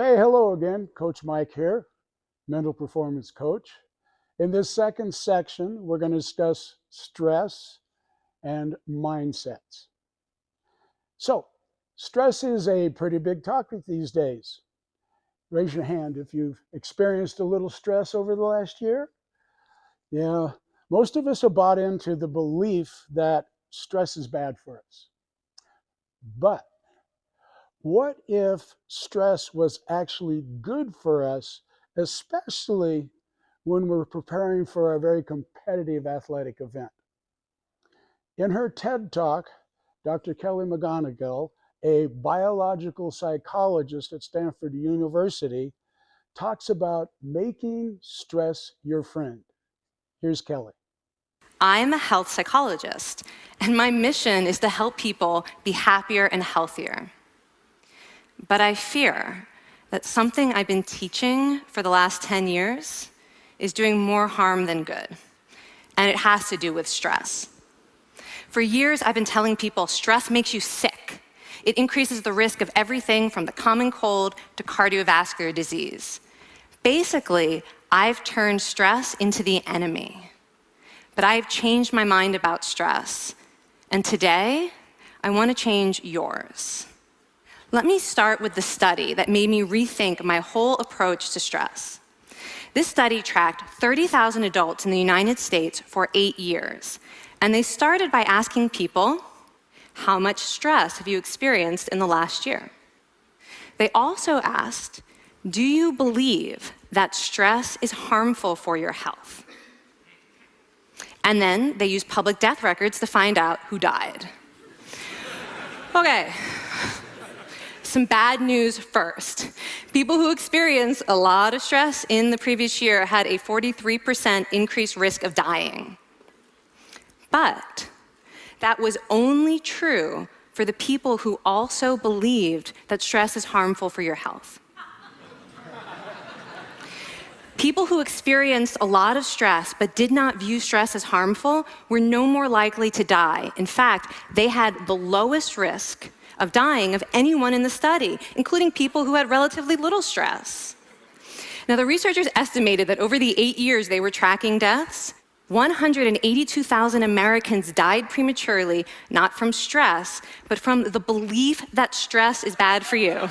Hey, hello again. Coach Mike here, mental performance coach. In this second section, we're going to discuss stress and mindsets. So, stress is a pretty big topic these days. Raise your hand if you've experienced a little stress over the last year. Yeah, most of us have bought into the belief that stress is bad for us. But what if stress was actually good for us, especially when we're preparing for a very competitive athletic event? In her TED Talk, Dr. Kelly McGonigal, a biological psychologist at Stanford University, talks about making stress your friend. Here's Kelly. I'm a health psychologist, and my mission is to help people be happier and healthier. But I fear that something I've been teaching for the last 10 years is doing more harm than good, and it has to do with stress. For years, I've been telling people stress makes you sick. It increases the risk of everything from the common cold to cardiovascular disease. Basically, I've turned stress into the enemy. But I've changed my mind about stress, and today, I want to change yours. Let me start with the study that made me rethink my whole approach to stress. This study tracked 30,000 adults in the United States for 8 years, and they started by asking people, how much stress have you experienced in the last year? They also asked, do you believe that stress is harmful for your health? And then they used public death records to find out who died. Okay, some bad news first. People who experienced a lot of stress in the previous year had a 43% increased risk of dying. But that was only true for the people who also believed that stress is harmful for your health. People who experienced a lot of stress but did not view stress as harmful were no more likely to die. In fact, they had the lowest risk of dying of anyone in the study, including people who had relatively little stress. Now, the researchers estimated that over the 8 years they were tracking deaths, 182,000 Americans died prematurely, not from stress, but from the belief that stress is bad for you.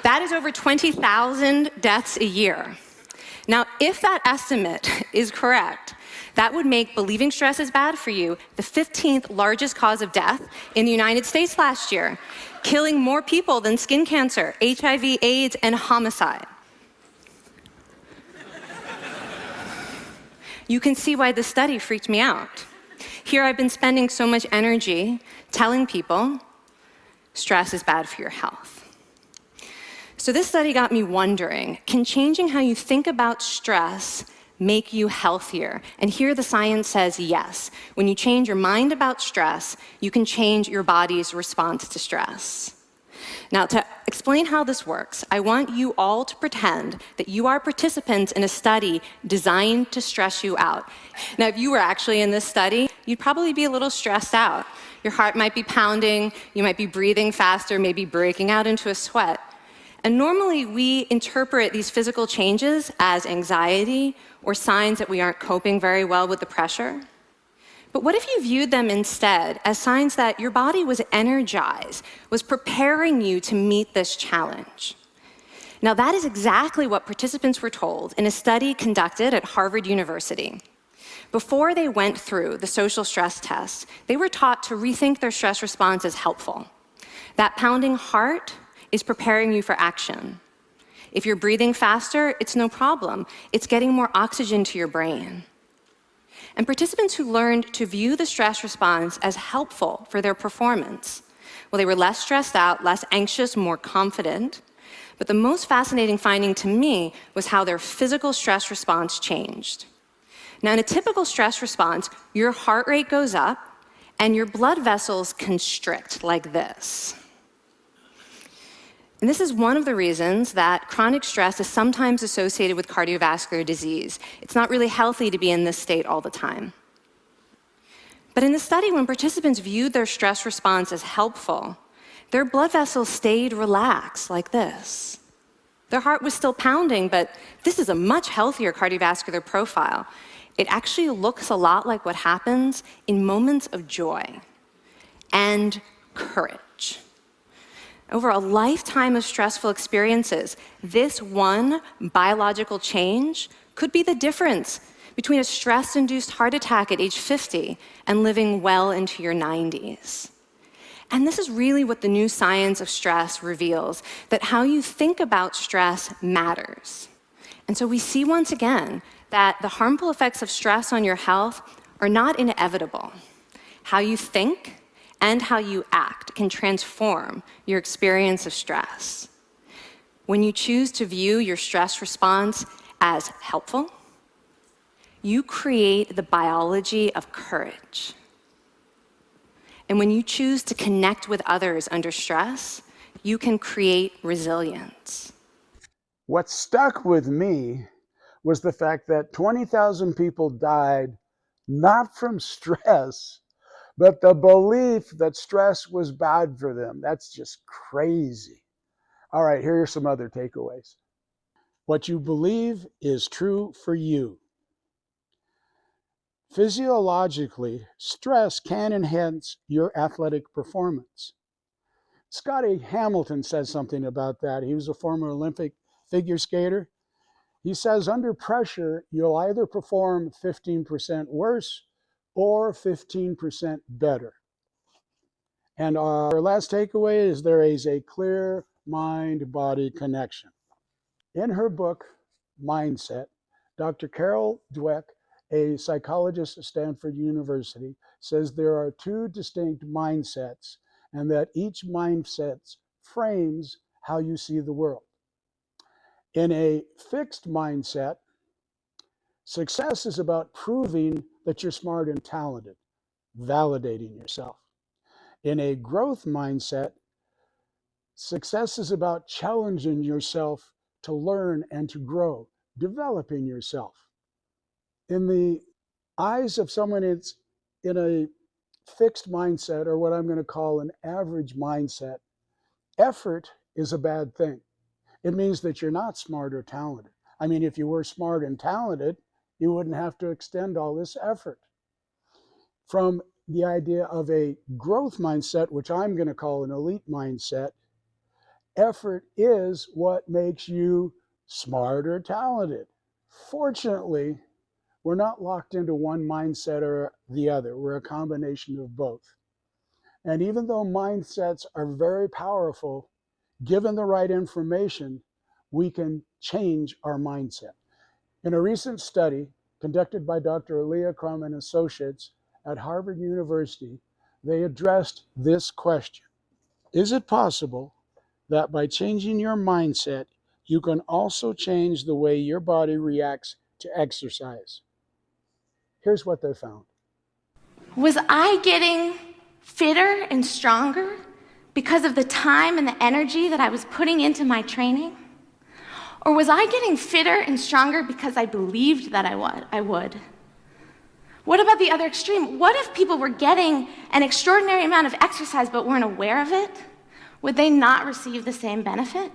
That is over 20,000 deaths a year. Now, if that estimate is correct, that would make believing stress is bad for you the 15th largest cause of death in the United States last year, killing more people than skin cancer, HIV, AIDS, and homicide. You can see why this study freaked me out. Here I've been spending so much energy telling people stress is bad for your health. So this study got me wondering, can changing how you think about stress make you healthier? And here the science says yes. When you change your mind about stress, you can change your body's response to stress. Now, to explain how this works, I want you all to pretend that you are participants in a study designed to stress you out. Now, if you were actually in this study, you'd probably be a little stressed out. Your heart might be pounding, you might be breathing faster, maybe breaking out into a sweat. And normally we interpret these physical changes as anxiety or signs that we aren't coping very well with the pressure. But what if you viewed them instead as signs that your body was energized, was preparing you to meet this challenge? Now, that is exactly what participants were told in a study conducted at Harvard University. Before they went through the social stress test, they were taught to rethink their stress response as helpful. That pounding heart is preparing you for action. If you're breathing faster, it's no problem. It's getting more oxygen to your brain. And participants who learned to view the stress response as helpful for their performance, well, they were less stressed out, less anxious, more confident. But the most fascinating finding to me was how their physical stress response changed. Now, in a typical stress response, your heart rate goes up and your blood vessels constrict like this. And this is one of the reasons that chronic stress is sometimes associated with cardiovascular disease. It's not really healthy to be in this state all the time. But in the study, when participants viewed their stress response as helpful, their blood vessels stayed relaxed like this. Their heart was still pounding, but this is a much healthier cardiovascular profile. It actually looks a lot like what happens in moments of joy and courage. Over a lifetime of stressful experiences, this one biological change could be the difference between a stress-induced heart attack at age 50 and living well into your 90s. And this is really what the new science of stress reveals, that how you think about stress matters. And so we see once again that the harmful effects of stress on your health are not inevitable. How you think and how you act can transform your experience of stress. When you choose to view your stress response as helpful, you create the biology of courage. And when you choose to connect with others under stress, you can create resilience. What stuck with me was the fact that 20,000 people died not from stress, but the belief that stress was bad for them. That's just crazy. All right, here are some other takeaways. What you believe is true for you. Physiologically, stress can enhance your athletic performance. Scotty Hamilton says something about that. He was a former Olympic figure skater. He says, under pressure, you'll either perform 15% worse or 15% better. And our last takeaway is there is a clear mind-body connection. In her book, Mindset, Dr. Carol Dweck, a psychologist at Stanford University, says there are two distinct mindsets and that each mindset frames how you see the world. In a fixed mindset, success is about proving that you're smart and talented, validating yourself. In a growth mindset, success is about challenging yourself to learn and to grow, developing yourself. In the eyes of someone that's in a fixed mindset, or what I'm going to call an average mindset, effort is a bad thing. It means that you're not smart or talented. I mean, if you were smart and talented, you wouldn't have to extend all this effort. From the idea of a growth mindset, which I'm going to call an elite mindset, effort is what makes you smart or talented. Fortunately, we're not locked into one mindset or the other. We're a combination of both. And even though mindsets are very powerful, given the right information, we can change our mindset. In a recent study conducted by Dr. Leah Crum and Associates at Harvard University, they addressed this question. Is it possible that by changing your mindset, you can also change the way your body reacts to exercise? Here's what they found. Was I getting fitter and stronger because of the time and the energy that I was putting into my training? Or was I getting fitter and stronger because I believed that I would? What about the other extreme? What if people were getting an extraordinary amount of exercise but weren't aware of it? Would they not receive the same benefit?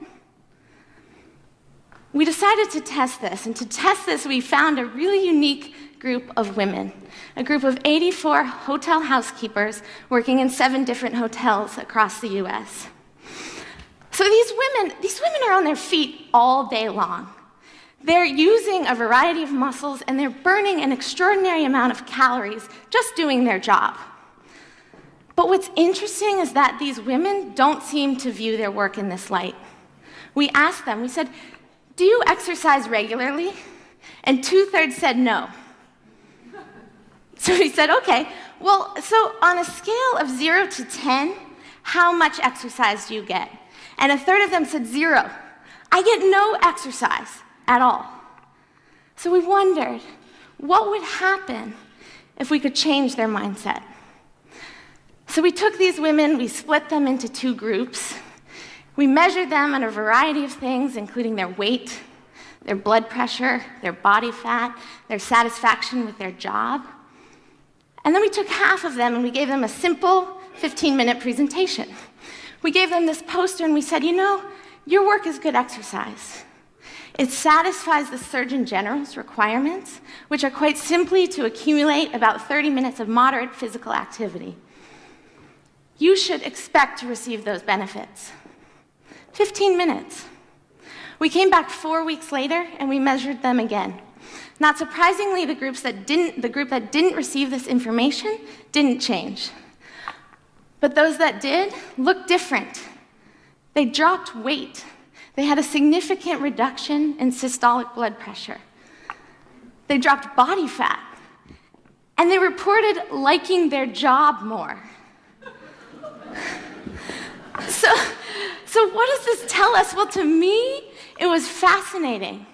We decided to test this, and to test this, we found a really unique group of women, a group of 84 hotel housekeepers working in 7 different hotels across the US. So these women are on their feet all day long. They're using a variety of muscles, and they're burning an extraordinary amount of calories just doing their job. But what's interesting is that these women don't seem to view their work in this light. We asked them, we said, do you exercise regularly? And 2/3 said no. So we said, okay, well, so on a scale of 0 to 10, how much exercise do you get? And 1/3 of them said 0. I get no exercise at all. So we wondered, what would happen if we could change their mindset? So we took these women, we split them into 2 groups. We measured them on a variety of things, including their weight, their blood pressure, their body fat, their satisfaction with their job. And then we took half of them and we gave them a simple 15-minute presentation. We gave them this poster and we said, you know, your work is good exercise. It satisfies the Surgeon General's requirements, which are quite simply to accumulate about 30 minutes of moderate physical activity. You should expect to receive those benefits. 15 minutes. We came back 4 weeks later and we measured them again. Not surprisingly, the group that didn't receive this information didn't change. But those that did looked different. They dropped weight. They had a significant reduction in systolic blood pressure. They dropped body fat. And they reported liking their job more. So what does this tell us? Well, to me, it was fascinating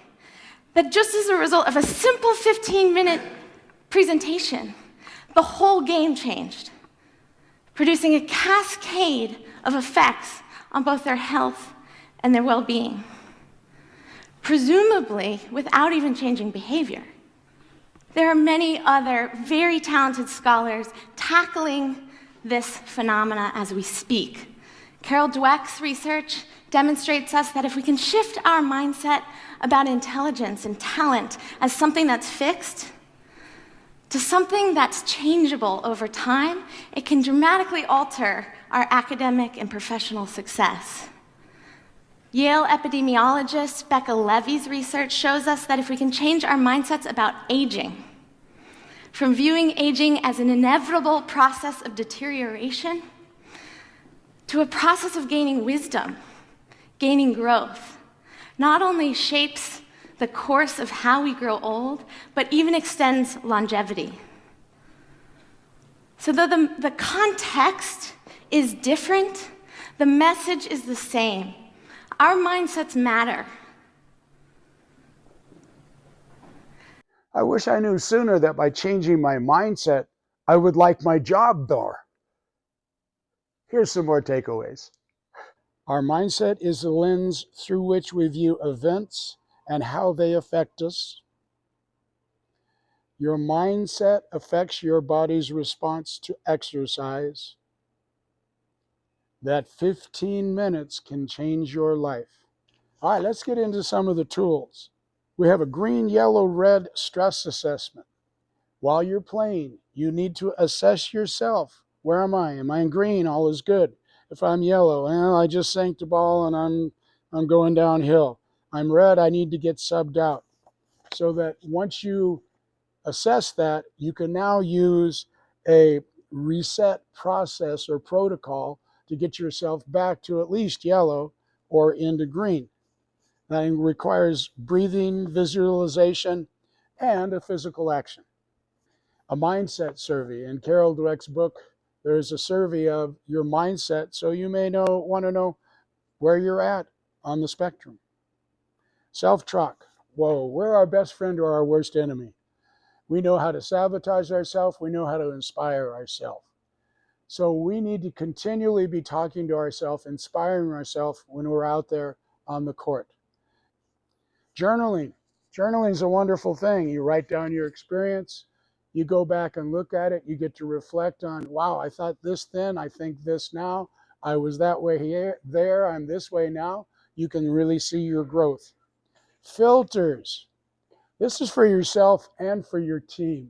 that just as a result of a simple 15-minute presentation, the whole game changed, producing a cascade of effects on both their health and their well-being, presumably without even changing behavior. There are many other very talented scholars tackling this phenomena as we speak. Carol Dweck's research demonstrates us that if we can shift our mindset about intelligence and talent as something that's fixed to something that's changeable over time, it can dramatically alter our academic and professional success. Yale epidemiologist Becca Levy's research shows us that if we can change our mindsets about aging, from viewing aging as an inevitable process of deterioration to a process of gaining wisdom, gaining growth, not only shapes the course of how we grow old, but even extends longevity. So though the context is different, the message is the same. Our mindsets matter. I wish I knew sooner that by changing my mindset, I would like my job more. Here's some more takeaways. Our mindset is the lens through which we view events and how they affect us. Your mindset affects your body's response to exercise. That 15 minutes can change your life. All right, let's get into some of the tools. We have a green, yellow, red stress assessment. While you're playing, you need to assess yourself. Where am I? Am I in green? All is good. If I'm yellow, well, I just sank the ball and I'm going downhill. I'm red, I need to get subbed out. So that once you assess that, you can now use a reset process or protocol to get yourself back to at least yellow or into green. That requires breathing, visualization, and a physical action. A mindset survey. In Carol Dweck's book, there's a survey of your mindset, so you may want to know where you're at on the spectrum. Self-talk. Whoa, we're our best friend or our worst enemy. We know how to sabotage ourselves. We know how to inspire ourselves. So we need to continually be talking to ourselves, inspiring ourselves when we're out there on the court. Journaling. Journaling is a wonderful thing. You write down your experience. You go back and look at it. You get to reflect on, wow, I thought this then, I think this now. I was that way here, there, I'm this way now. You can really see your growth. Filters. This is for yourself and for your team.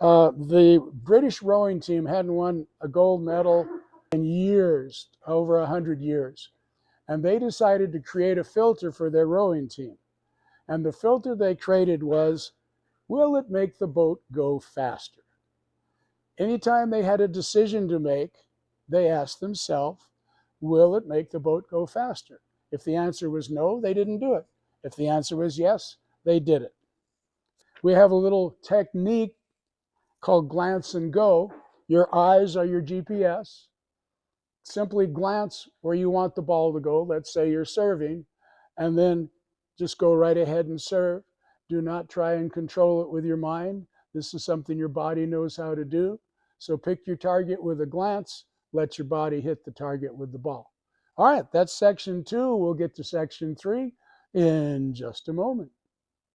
The British rowing team hadn't won a gold medal in years, over 100 years. And they decided to create a filter for their rowing team. And the filter they created was, will it make the boat go faster? Anytime they had a decision to make, they asked themselves, will it make the boat go faster? If the answer was no, they didn't do it. If the answer was yes, they did it. We have a little technique called glance and go. Your eyes are your GPS. Simply glance where you want the ball to go. Let's say you're serving, and then just go right ahead and serve. Do not try and control it with your mind. This is something your body knows how to do. So pick your target with a glance. Let your body hit the target with the ball. All right, that's section 2. We'll get to section 3 in just a moment.